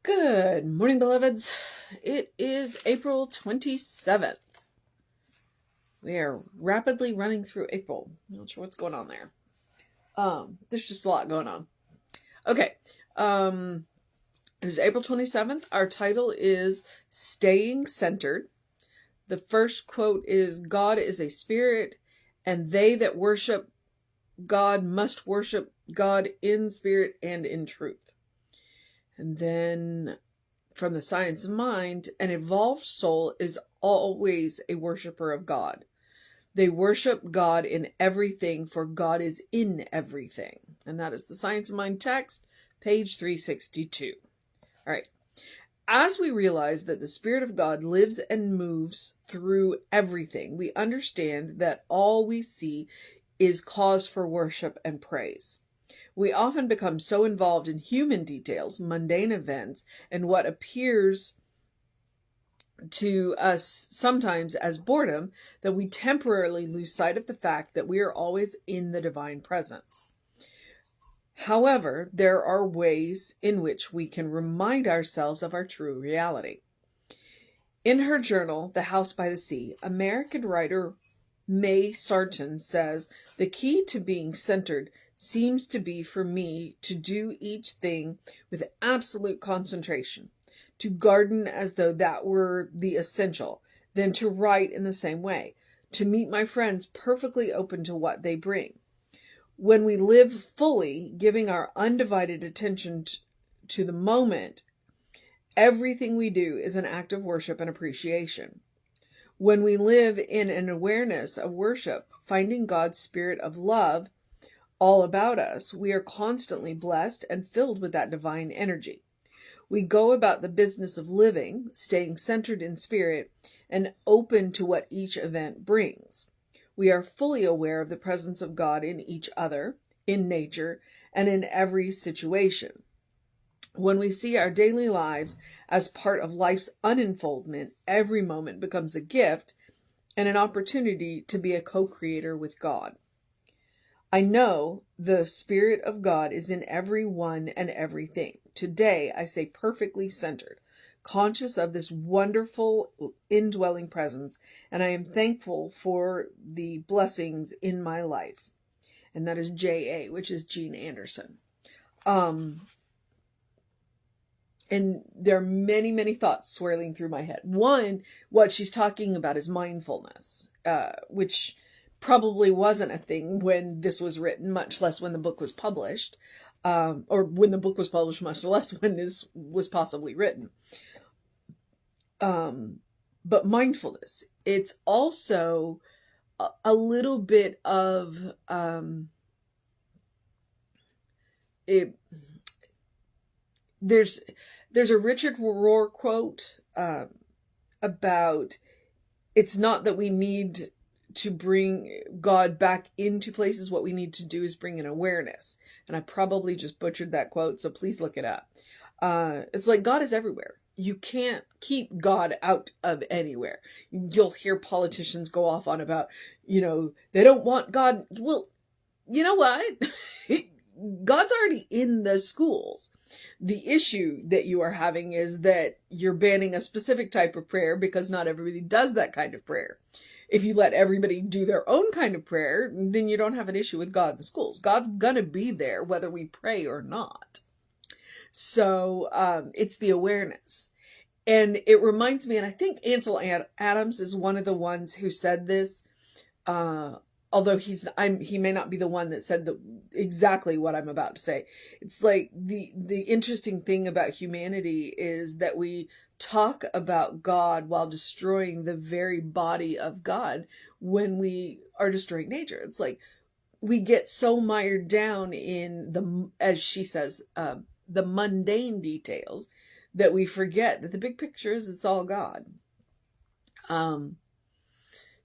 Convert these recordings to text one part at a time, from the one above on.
Good morning, beloveds. It is April 27th. We are rapidly running through April. Not sure what's going on there. There's just a lot going on. Okay. It is April 27th. Our title is Staying Centered. The first quote is, God is a spirit, and they that worship God must worship God in spirit and in truth. And then from the Science of Mind, an evolved soul is always a worshiper of God. They worship God in everything, for God is in everything. And that is the Science of Mind text, page 362. All right. As we realize that the Spirit of God lives and moves through everything, we understand that all we see is cause for worship and praise. We often become so involved in human details, mundane events, and what appears to us sometimes as boredom that we temporarily lose sight of the fact that we are always in the divine presence. However, there are ways in which we can remind ourselves of our true reality. In her journal, The House by the Sea, American writer May Sarton says, "The key to being centered seems to be for me to do each thing with absolute concentration, to garden as though that were the essential, then to write in the same way, to meet my friends perfectly open to what they bring. When we live fully, giving our undivided attention to the moment, everything we do is an act of worship and appreciation. When we live in an awareness of worship, finding God's spirit of love all about us, we are constantly blessed and filled with that divine energy. We go about the business of living, staying centered in spirit and open to what each event brings. We are fully aware of the presence of God in each other, in nature, and in every situation. When we see our daily lives as part of life's unfoldment, every moment becomes a gift and an opportunity to be a co-creator with God. I know the Spirit of God is in everyone and everything. Today, I say perfectly centered, conscious of this wonderful indwelling presence, and I am thankful for the blessings in my life." And that is J.A., which is Jean Anderson. And there are many, many thoughts swirling through my head. One, what she's talking about is mindfulness, which probably wasn't a thing when this was written, much less when the book was published, or when the book was published, much less when this was possibly written. But mindfulness, it's also a little bit of there's a Richard Rohr quote about, it's not that we need to bring God back into places. What we need to do is bring an awareness. And I probably just butchered that quote, so please look it up. It's like God is everywhere. You can't keep God out of anywhere. You'll hear politicians go off on about, they don't want God. Well, you know what? God's already in the schools. The issue that you are having is that you're banning a specific type of prayer because not everybody does that kind of prayer. If you let everybody do their own kind of prayer, then you don't have an issue with God in the schools. God's gonna be there whether we pray or not. So it's the awareness. And it reminds me, and I think Ansel Adams is one of the ones who said this, although he may not be the one that said exactly what I'm about to say. It's like the interesting thing about humanity is that we talk about God while destroying the very body of God when we are destroying nature. It's like we get so mired down in as she says, the mundane details, that we forget that the big picture is it's all God.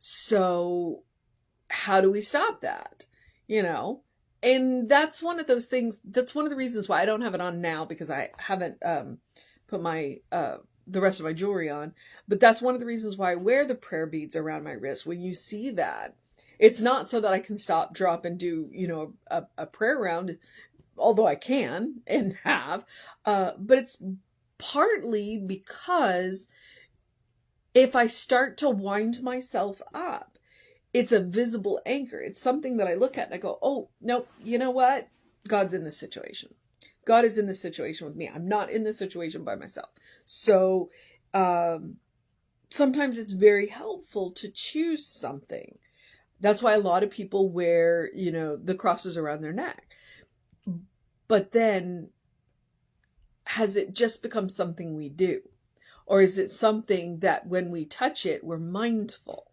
So how do we stop that? And that's one of those things. That's one of the reasons why I don't have it on now, because I haven't put my the rest of my jewelry on. But that's one of the reasons why I wear the prayer beads around my wrist. When you see that, it's not so that I can stop, drop, and do a prayer round, although I can and have, but it's partly because if I start to wind myself up, it's a visible anchor. It's something that I look at and I go, oh, no, you know what? God's in this situation. God is in this situation with me. I'm not in this situation by myself. So sometimes it's very helpful to choose something. That's why a lot of people wear, the crosses around their neck. But then, has it just become something we do? Or is it something that when we touch it, we're mindful?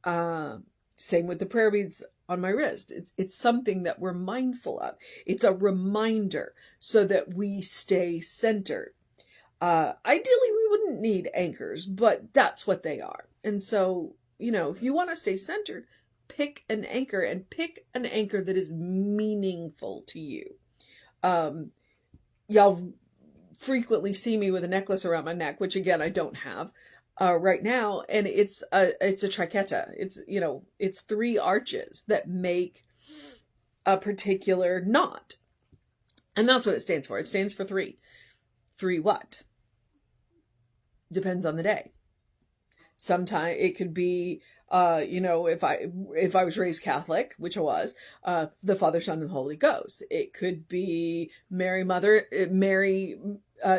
Same with the prayer beads on my wrist. It's something that we're mindful of. It's a reminder so that we stay centered. Ideally, we wouldn't need anchors, but that's what they are. And so, if you want to stay centered, pick an anchor, and pick an anchor that is meaningful to you. Y'all frequently see me with a necklace around my neck, which again, I don't have right now. And it's a triqueta. It's 3 arches that make a particular knot. And that's what it stands for. It stands for 3. 3 what? Depends on the day. Sometimes it could be, if I was raised Catholic, which I was, the Father, Son, and Holy Ghost. It could be Mary,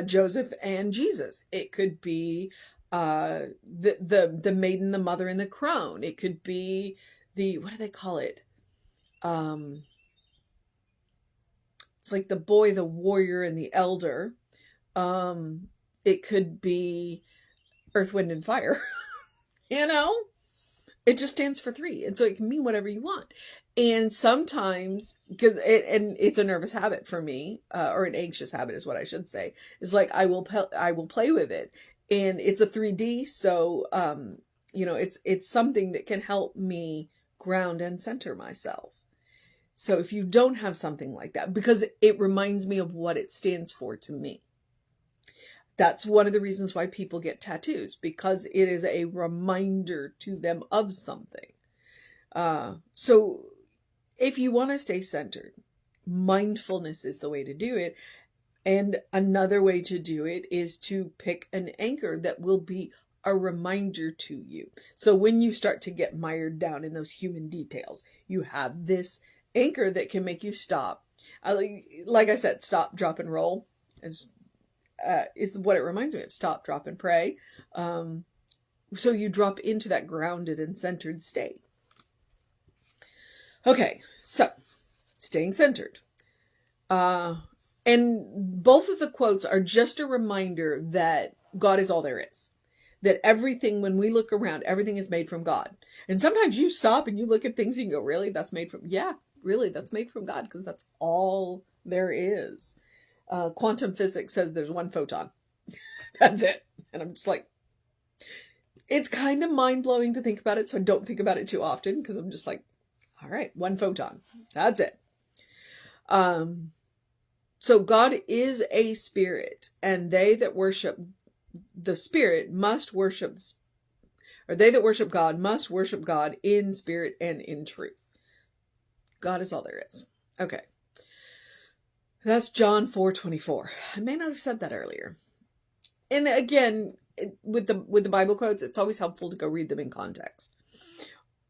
Joseph, and Jesus. It could be the maiden, the mother, and the crone. It could be what do they call it? It's like the boy, the warrior, and the elder. It could be Earth, Wind, and Fire. It just stands for 3. And so it can mean whatever you want. And sometimes, it's a nervous habit for me, or an anxious habit is what I should say, is like, I will play with it. And it's a 3D. So, it's something that can help me ground and center myself. So if you don't have something like that, because it reminds me of what it stands for to me. That's one of the reasons why people get tattoos, because it is a reminder to them of something. So if you want to stay centered, mindfulness is the way to do it. And another way to do it is to pick an anchor that will be a reminder to you. So when you start to get mired down in those human details, you have this anchor that can make you stop. Like I said, stop, drop, and roll is what it reminds me of. Stop, drop, and pray. So you drop into that grounded and centered state. Okay, so staying centered. And both of the quotes are just a reminder that God is all there is. That everything, when we look around, everything is made from God. And sometimes you stop and you look at things and you go, really? That's made from, yeah, really, that's made from God, because that's all there is. Quantum physics says there's 1 photon. That's it. And I'm just like, it's kind of mind-blowing to think about it, so I don't think about it too often, because I'm just like, all right, 1 photon. That's it. So God is a spirit, and they that worship the spirit must worship, or they that worship God must worship God in spirit and in truth. God is all there is. Okay. That's John 4:24. I may not have said that earlier. And again, with the Bible quotes, it's always helpful to go read them in context.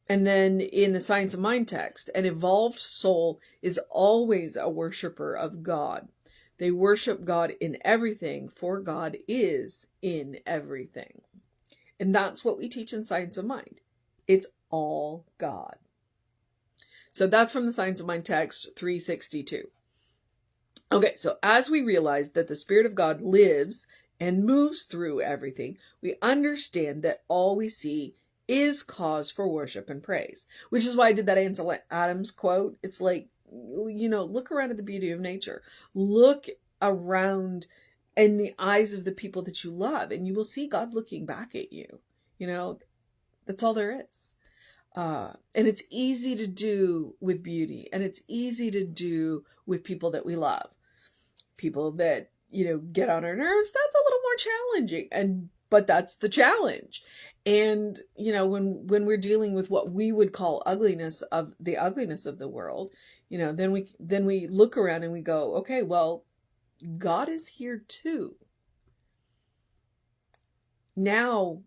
And then in the Science of Mind text, an evolved soul is always a worshiper of God. They worship God in everything, for God is in everything. And that's what we teach in Science of Mind. It's all God. So that's from the Science of Mind text 362. Okay, so as we realize that the Spirit of God lives and moves through everything, we understand that all we see is cause for worship and praise, which is why I did that Ansel Adams quote. It's like, look around at the beauty of nature. Look around in the eyes of the people that you love, and you will see God looking back at you. That's all there is. And it's easy to do with beauty, and it's easy to do with people that we love. People that, get on our nerves, that's a little more challenging. But that's the challenge. And, when we're dealing with what we would call ugliness of the world, then we look around and we go, okay, well, God is here too. Now,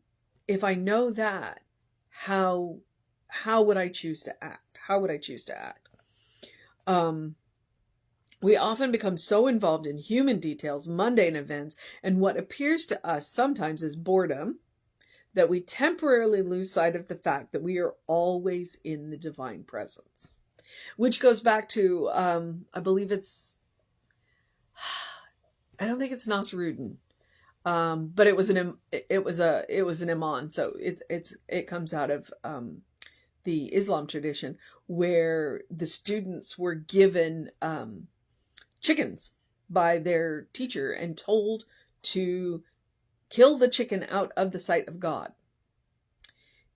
if I know that, how would I choose to act? How would I choose to act? We often become so involved in human details, mundane events, and what appears to us sometimes as boredom, that we temporarily lose sight of the fact that we are always in the divine presence. Which goes back to, I believe it's, I don't think it's Nasruddin, but it was an imam. So it comes out of the Islam tradition, where the students were given chickens by their teacher and told to kill the chicken out of the sight of God.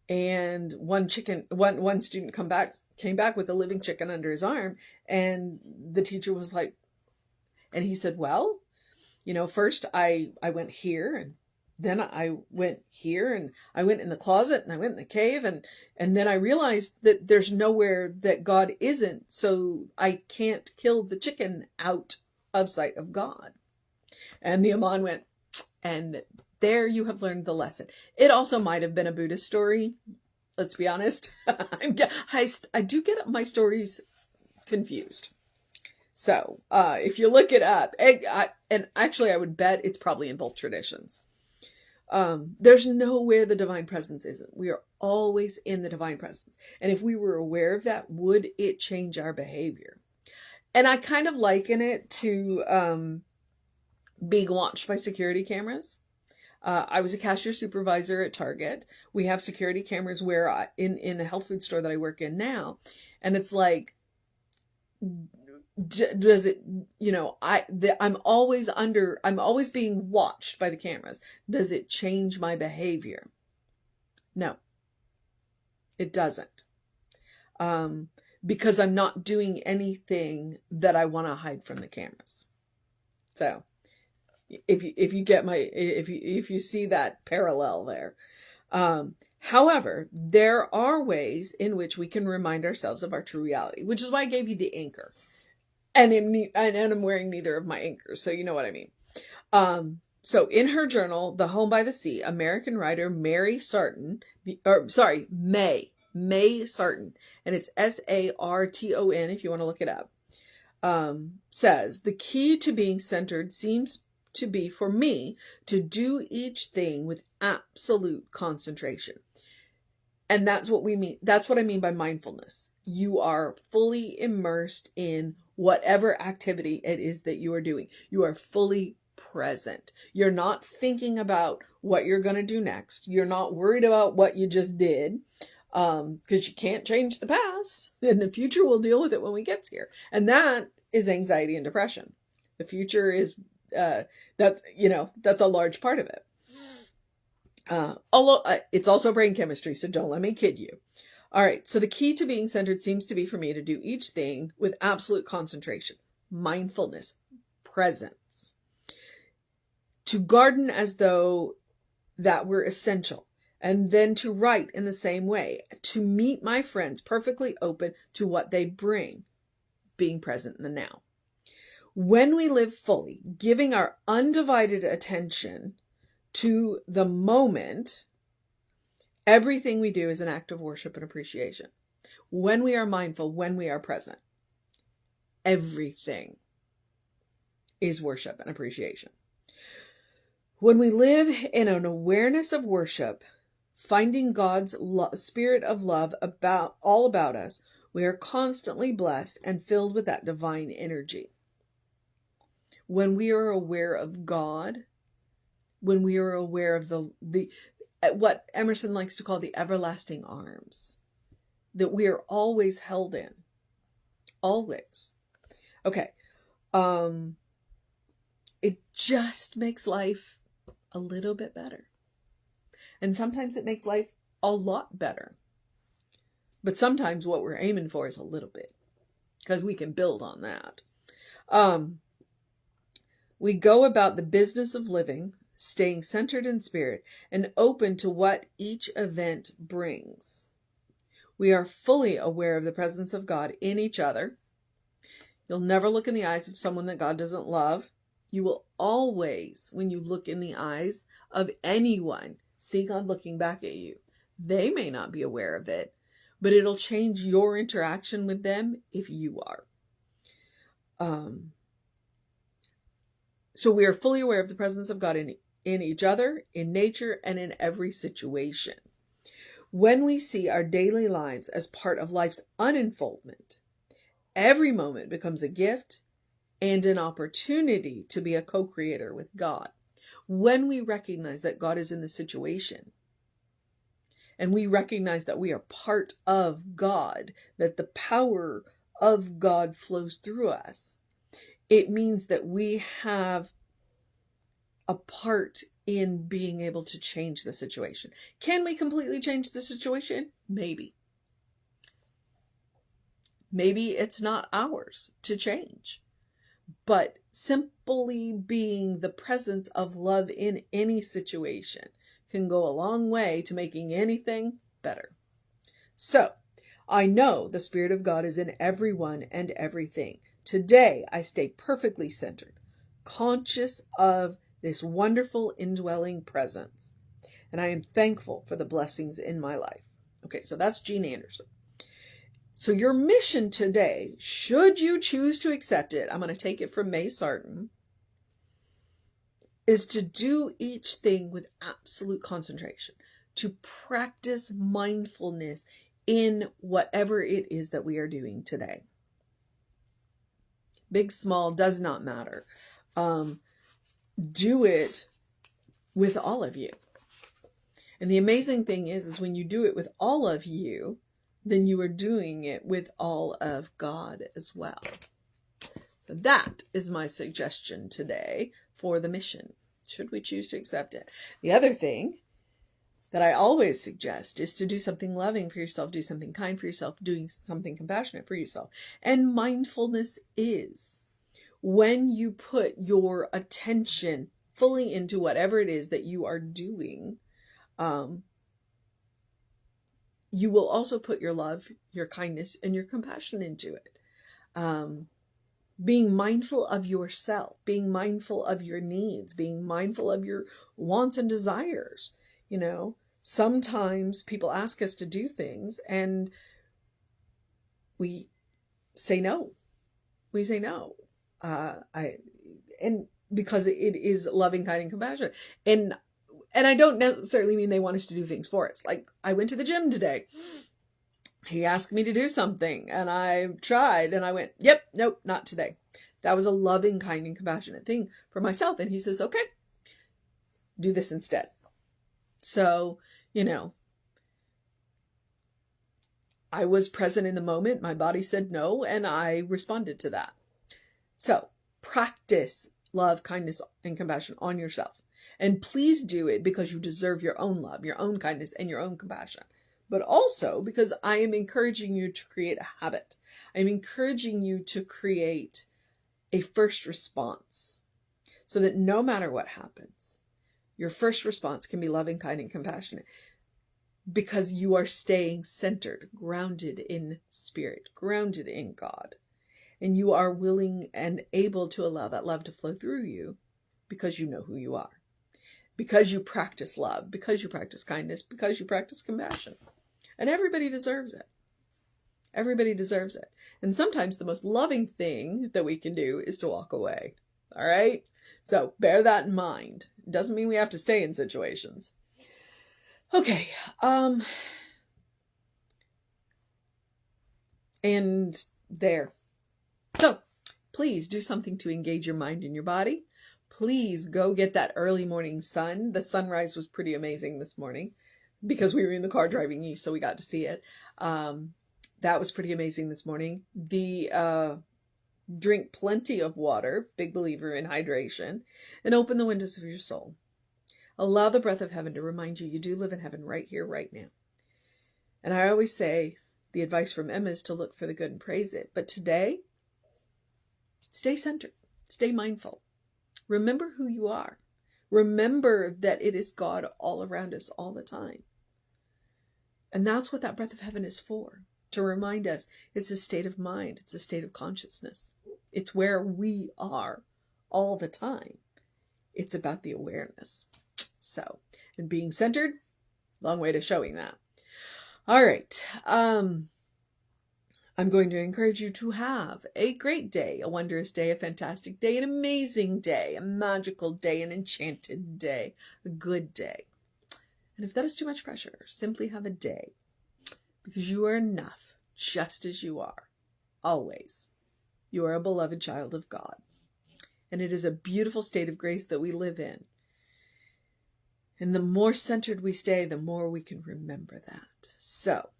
And one student came back with a living chicken under his arm, and the teacher was like, and he said, well, first I went here, and then I went here, and I went in the closet, and I went in the cave, and then I realized that there's nowhere that God isn't, so I can't kill the chicken out of sight of God. And the Imam went, and there you have learned the lesson. It also might have been a Buddhist story. Let's be honest. I do get my stories confused. So if you look it up, and actually I would bet it's probably in both traditions. There's nowhere the divine presence isn't. We are always in the divine presence. And if we were aware of that, would it change our behavior? And I kind of liken it to being watched by security cameras. I was a cashier supervisor at Target. We have security cameras where in the health food store that I work in now, and it's like, does it, I'm always being watched by the cameras. Does it change my behavior? No, it doesn't. Because I'm not doing anything that I want to hide from the cameras. So if you get if you see that parallel there. However, there are ways in which we can remind ourselves of our true reality, which is why I gave you the anchor. And I'm wearing neither of my anchors, so you know what I mean. So in her journal, The Home by the Sea, American writer May Sarton, and it's Sarton if you want to look it up, says, the key to being centered seems to be for me to do each thing with absolute concentration. And that's what we mean. That's what I mean by mindfulness. You are fully immersed in whatever activity it is that you are doing. You are fully present. You're not thinking about what you're going to do next. You're not worried about what you just did, because you can't change the past, and the future will deal with it when we get here. And that is anxiety and depression. The future is, that's a large part of it. Although it's also brain chemistry, so don't let me kid you. All right, so the key to being centered seems to be for me to do each thing with absolute concentration, mindfulness, presence. To garden as though that were essential, and then to write in the same way, to meet my friends perfectly open to what they bring, being present in the now. When we live fully, giving our undivided attention to the moment, everything we do is an act of worship and appreciation. When we are mindful, when we are present, everything is worship and appreciation. When we live in an awareness of worship, finding God's spirit of love all about us, we are constantly blessed and filled with that divine energy. When we are aware of God, when we are aware of the what Emerson likes to call the everlasting arms, that we are always held in. Always. Okay. It just makes life a little bit better. And sometimes it makes life a lot better. But sometimes what we're aiming for is a little bit, because we can build on that. We go about the business of living, staying centered in spirit and open to what each event brings. We are fully aware of the presence of God in each other. You'll never look in the eyes of someone that God doesn't love. You will always, when you look in the eyes of anyone, see God looking back at you. They may not be aware of it, but it'll change your interaction with them if you are. So we are fully aware of the presence of God in each other, in nature, and in every situation. When we see our daily lives as part of life's unfoldment, every moment becomes a gift and an opportunity to be a co-creator with God. When we recognize that God is in the situation, and we recognize that we are part of God, that the power of God flows through us, it means that we have a part in being able to change the situation. Can we completely change the situation? Maybe. Maybe it's not ours to change. But simply being the presence of love in any situation can go a long way to making anything better. So, I know the Spirit of God is in everyone and everything. Today, I stay perfectly centered, conscious of this wonderful indwelling presence. And I am thankful for the blessings in my life. Okay, so that's Jean Anderson. So your mission today, should you choose to accept it, I'm going to take it from May Sarton, is to do each thing with absolute concentration, to practice mindfulness in whatever it is that we are doing today. Big, small, does not matter. Do it with all of you. And the amazing thing is when you do it with all of you, then you are doing it with all of God as well. So that is my suggestion today for the mission, should we choose to accept it. The other thing that I always suggest is to do something loving for yourself, do something kind for yourself, doing something compassionate for yourself. And mindfulness is when you put your attention fully into whatever it is that you are doing, you will also put your love, your kindness, and your compassion into it. Being mindful of yourself, being mindful of your needs, being mindful of your wants and desires. You know, sometimes people ask us to do things and we say no. We say no. And because it is loving, kind, and compassionate. And I don't necessarily mean they want us to do things for us. Like, I went to the gym today. He asked me to do something and I tried and I went, yep, nope, not today. That was a loving, kind, and compassionate thing for myself. And he says, okay, do this instead. So, you know, I was present in the moment. My body said no, and I responded to that. So practice love, kindness, and compassion on yourself. And please do it because you deserve your own love, your own kindness, and your own compassion. But also because I am encouraging you to create a habit. I'm encouraging you to create a first response so that no matter what happens, your first response can be loving, kind, and compassionate because you are staying centered, grounded in spirit, grounded in God. And you are willing and able to allow that love to flow through you because you know who you are. Because you practice love, because you practice kindness, because you practice compassion. And everybody deserves it. Everybody deserves it. And sometimes the most loving thing that we can do is to walk away. All right? So bear that in mind. It doesn't mean we have to stay in situations. Okay. And there. So please do something to engage your mind and your body. Please go get that early morning sun. The sunrise was pretty amazing this morning because we were in the car driving east, so we got to see it. That was pretty amazing this morning. Drink plenty of water, big believer in hydration, and open the windows of your soul. Allow the breath of heaven to remind you you do live in heaven right here, right now. And I always say the advice from Emma is to look for the good and praise it. But today, stay centered, stay mindful. Remember who you are. Remember that it is God all around us all the time. And that's what that breath of heaven is for. To remind us it's a state of mind. It's a state of consciousness. It's where we are all the time. It's about the awareness. So, and being centered, long way to showing that. All right. I'm going to encourage you to have a great day, a wondrous day, a fantastic day, an amazing day, a magical day, an enchanted day, a good day. And if that is too much pressure, simply have a day, because you are enough just as you are, always. You are a beloved child of God. And it is a beautiful state of grace that we live in. And the more centered we stay, the more we can remember that. So,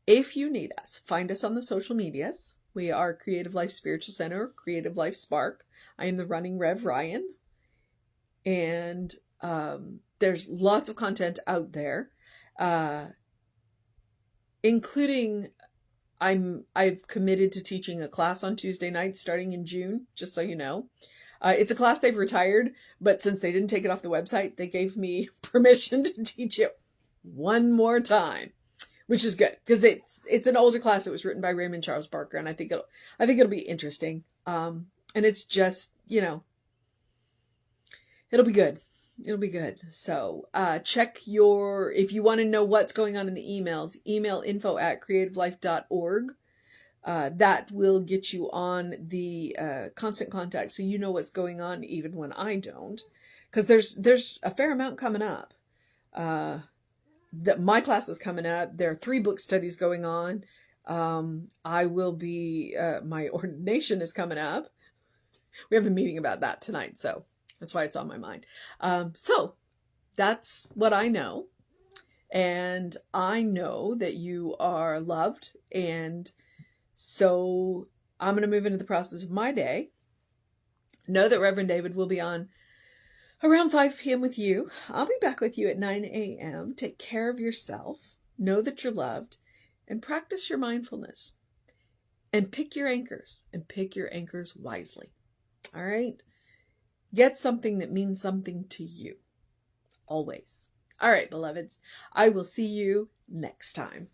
if you need us, find us on the social medias. We are Creative Life Spiritual Center, Creative Life Spark. I am the running Rev Ryan. And there's lots of content out there, including I've committed to teaching a class on Tuesday nights starting in June, just so you know. It's a class they've retired, but since they didn't take it off the website, they gave me permission to teach it one more time, which is good because it's an older class. It was written by Raymond Charles Barker, and I think it'll be interesting. And it's just, it'll be good. It'll be good. So check if you want to know what's going on in the emails, email info@creativelife.org. That will get you on the constant contact, so you know what's going on even when I don't, because there's a fair amount coming up. My class is coming up. There are 3 book studies going on. I will be my ordination is coming up. We have a meeting about that tonight, so that's why it's on my mind. So that's what I know, and I know that you are loved, and so I'm going to move into the process of my day. Know that Reverend David will be on around 5 p.m. with you. I'll be back with you at 9 a.m. Take care of yourself. Know that you're loved. And practice your mindfulness. And pick your anchors. And pick your anchors wisely. All right? Get something that means something to you. Always. All right, beloveds. I will see you next time.